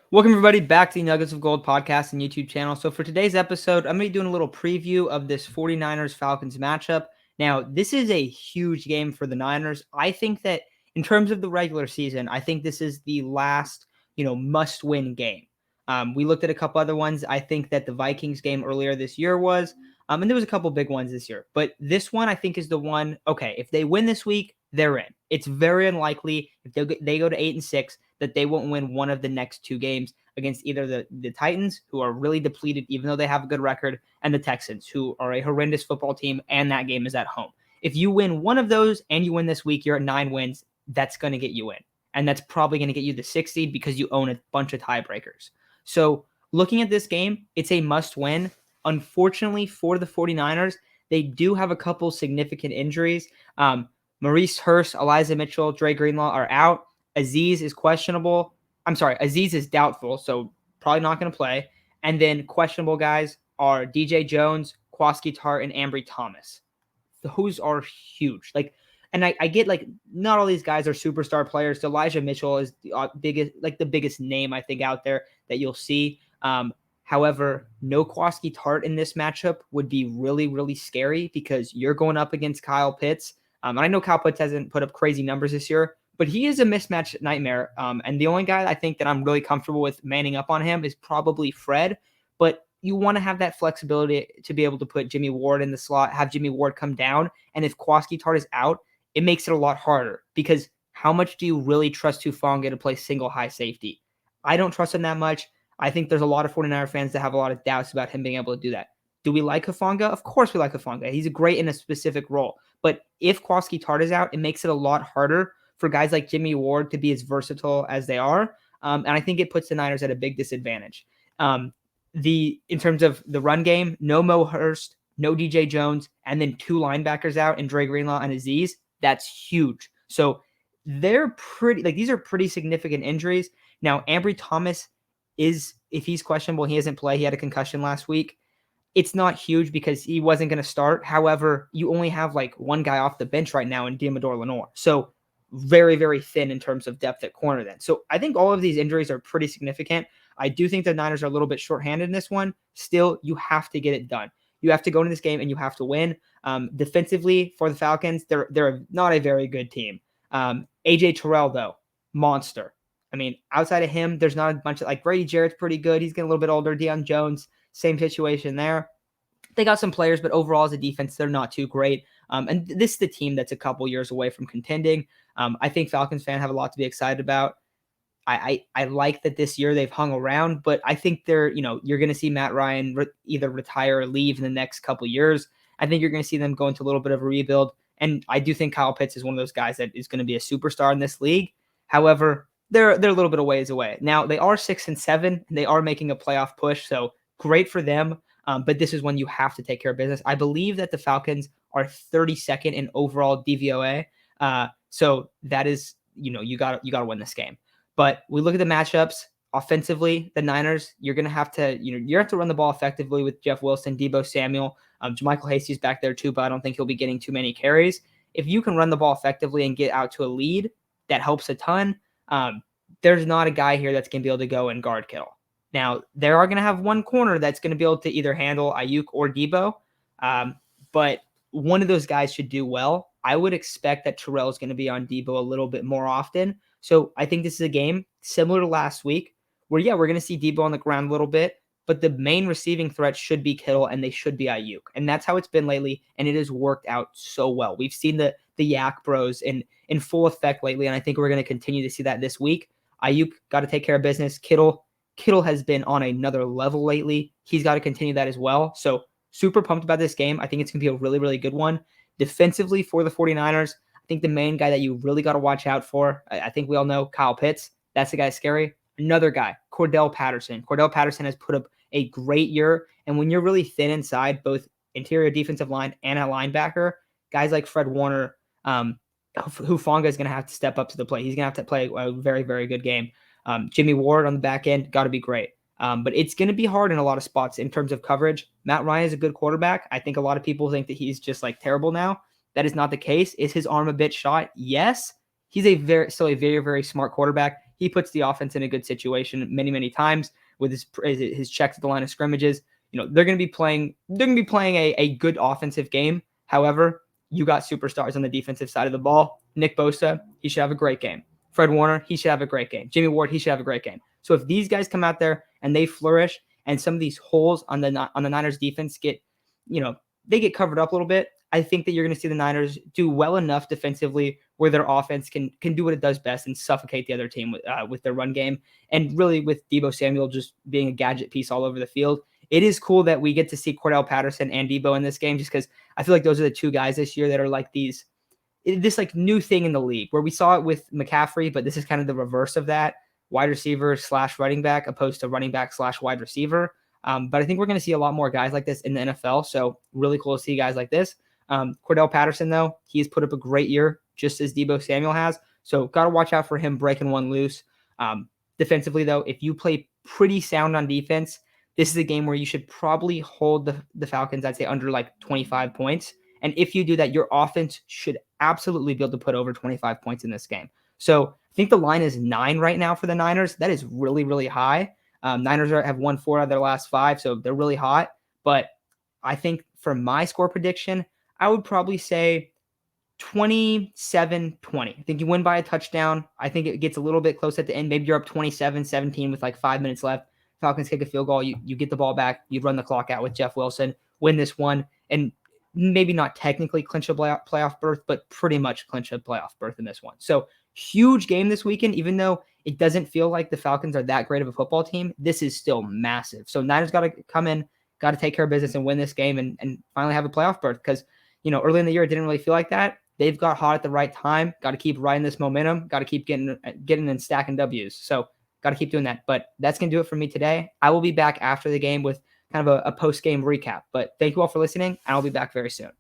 Welcome, everybody, back to the Nuggets of Gold podcast and YouTube channel. So for today's episode, I'm going to be doing a little preview of this 49ers-Falcons matchup. Now, this is a huge game for the Niners. I think that in terms of the regular season, I think this is the last, must-win game. We looked at a couple other ones. I think that the Vikings game earlier this year was, and there was a couple big ones this year. But this one, I think, is the one, okay, if they win this week, they're in. It's very unlikely if they go to 8-6 that they won't win one of the next two games against either the Titans, who are really depleted, even though they have a good record, and the Texans, who are a horrendous football team, and that game is at home. If you win one of those and you win this week, you're at 9 wins. That's going to get you in. And that's probably going to get you the 6th seed because you own a bunch of tiebreakers. So looking at this game, it's a must win. Unfortunately for the 49ers, they do have a couple significant injuries. Maurice Hurst, Elijah Mitchell, Dre Greenlaw are out. Aziz is questionable. Aziz is doubtful, so probably not going to play. And then questionable guys are DJ Jones, Kwaski Tart, and Ambry Thomas. Those are huge. And I get not all these guys are superstar players. So Elijah Mitchell is the biggest name I think out there that you'll see. However, no Kwaski Tart in this matchup would be really, really scary because you're going up against Kyle Pitts. And I know Kyle Pitts hasn't put up crazy numbers this year, but he is a mismatch nightmare. And the only guy I think that I'm really comfortable with manning up on him is probably Fred. But you want to have that flexibility to be able to put Jimmy Ward in the slot, have Jimmy Ward come down. And if Kwaski Tart is out, it makes it a lot harder because how much do you really trust Hufanga to play single high safety? I don't trust him that much. I think there's a lot of 49er fans that have a lot of doubts about him being able to do that. Do we like Hufanga? Of course we like Hufanga. He's great in a specific role. But if Kwaski Tart is out, it makes it a lot harder for guys like Jimmy Ward to be as versatile as they are. And I think it puts the Niners at a big disadvantage. In terms of the run game, no Mo Hurst, no DJ Jones, and then 2 linebackers out in Dre Greenlaw and Aziz. That's huge. So they're these are pretty significant injuries. Now, Ambry Thomas if he's questionable, he doesn't play. He had a concussion last week. It's not huge because he wasn't going to start. However, you only have one guy off the bench right now in Diamador Lenore. So very, very thin in terms of depth at corner then. So I think all of these injuries are pretty significant. I do think the Niners are a little bit shorthanded in this one. Still, you have to get it done. You have to go into this game and you have to win. Defensively for the Falcons, they're not a very good team. AJ Terrell, though, monster. I mean, outside of him, there's not a bunch of Brady Jarrett's pretty good. He's getting a little bit older. Deion Jones, same situation there. They got some players, but overall as a defense, they're not too great. And this is the team that's a couple years away from contending. I think Falcons fans have a lot to be excited about. I like that this year they've hung around, but I think you're going to see Matt Ryan either retire or leave in the next couple years. I think you're going to see them go into a little bit of a rebuild. And I do think Kyle Pitts is one of those guys that is going to be a superstar in this league. However, they're a little bit of ways away. Now, they are 6-7, and they are making a playoff push, so great for them. But this is when you have to take care of business. I believe that the Falcons are 32nd in overall DVOA. So that is, you got to win this game. But we look at the matchups offensively. The Niners, you're going to have to, you have to run the ball effectively with Jeff Wilson, Deebo Samuel, JaMychal Hasty's back there too, but I don't think he'll be getting too many carries. If you can run the ball effectively and get out to a lead, that helps a ton. There's not a guy here that's going to be able to go and guard Kittle. Now, they are going to have one corner that's going to be able to either handle Ayuk or Deebo, but one of those guys should do well. I would expect that Terrell is going to be on Deebo a little bit more often. So I think this is a game similar to last week where, we're going to see Deebo on the ground a little bit, but the main receiving threat should be Kittle and they should be Ayuk. And that's how it's been lately, and it has worked out so well. We've seen the Yak Bros in full effect lately, and I think we're going to continue to see that this week. Ayuk got to take care of business. Kittle has been on another level lately. He's got to continue that as well. So super pumped about this game. I think it's going to be a really, really good one. Defensively for the 49ers, I think the main guy that you really got to watch out for, I think we all know Kyle Pitts. That's the guy scary. Another guy, Cordell Patterson. Cordell Patterson has put up a great year. And when you're really thin inside, both interior defensive line and at linebacker, guys like Fred Warner, Hufanga is going to have to step up to the plate. He's going to have to play a very, very good game. Jimmy Ward on the back end, got to be great. But it's going to be hard in a lot of spots in terms of coverage. Matt Ryan is a good quarterback. I think a lot of people think that he's just terrible now. That is not the case. Is his arm a bit shot? Yes. He's still a very, very smart quarterback. he puts the offense in a good situation many, many times with his checks at the line of scrimmages. They're going to be playing a good offensive game. However, you got superstars on the defensive side of the ball. Nick Bosa, he should have a great game. Fred Warner, he should have a great game. Jimmy Ward, he should have a great game. So if these guys come out there and they flourish, and some of these holes on the Niners defense get covered up a little bit, I think that you're going to see the Niners do well enough defensively where their offense can do what it does best and suffocate the other team with their run game. And really with Deebo Samuel just being a gadget piece all over the field, it is cool that we get to see Cordell Patterson and Deebo in this game, just because I feel like those are the two guys this year that are like this like new thing in the league, where we saw it with McCaffrey, but this is kind of the reverse of that. Wide receiver / running back opposed to running back / wide receiver. But I think we're going to see a lot more guys like this in the NFL. So really cool to see guys like this. Cordell Patterson, though, he's put up a great year, just as Deebo Samuel has. So got to watch out for him breaking one loose. Defensively, though, if you play pretty sound on defense, this is a game where you should probably hold the Falcons, I'd say, under like 25 points. And if you do that, your offense should absolutely be able to put over 25 points in this game. So I think the line is 9 right now for the Niners. That is really, really high. Niners have won 4 out of their last 5, so they're really hot. But I think for my score prediction, I would probably say 27-20. I think you win by a touchdown. I think it gets a little bit close at the end. Maybe you're up 27-17 with like 5 minutes left. Falcons kick a field goal. You get the ball back. You run the clock out with Jeff Wilson, win this one, and maybe not technically clinch a playoff berth, but pretty much clinch a playoff berth in this one. So huge game this weekend, even though it doesn't feel like the Falcons are that great of a football team. This is still massive. So Niners got to come in, got to take care of business and win this game and finally have a playoff berth, because, early in the year, it didn't really feel like that. They've got hot at the right time. Got to keep riding this momentum. Got to keep getting and stacking W's. So got to keep doing that. But that's going to do it for me today. I will be back after the game with kind of a post-game recap. But thank you all for listening, and I'll be back very soon.